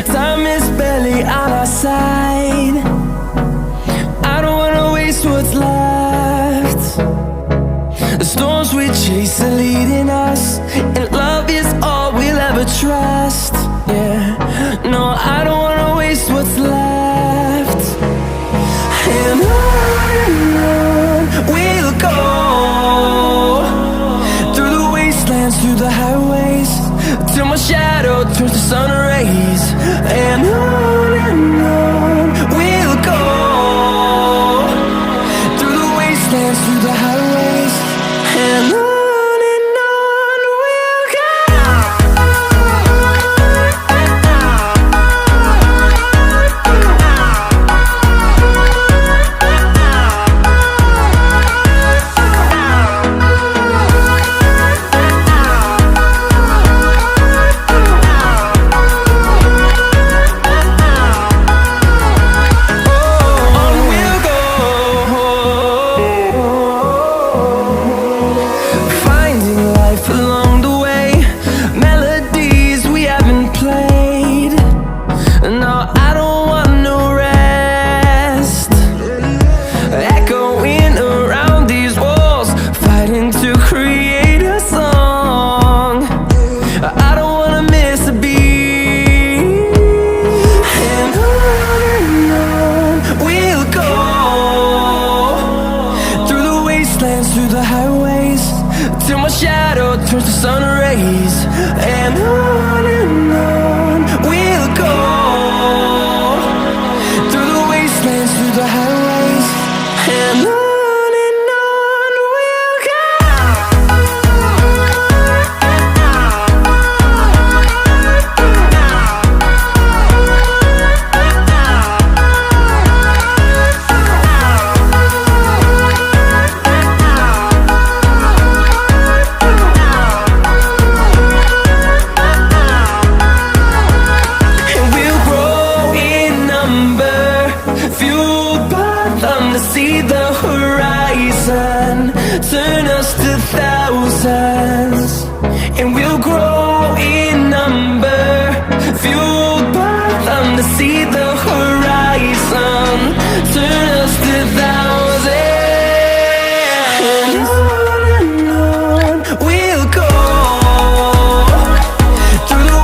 Time is barely on our side. I don't wanna waste what's left. The storms we chase are leading us, and love is all we'll ever trust. Yeah, no, I don't wanna waste what's left. And on we'll go, through the wastelands, through the highways, till my shadow turns to sun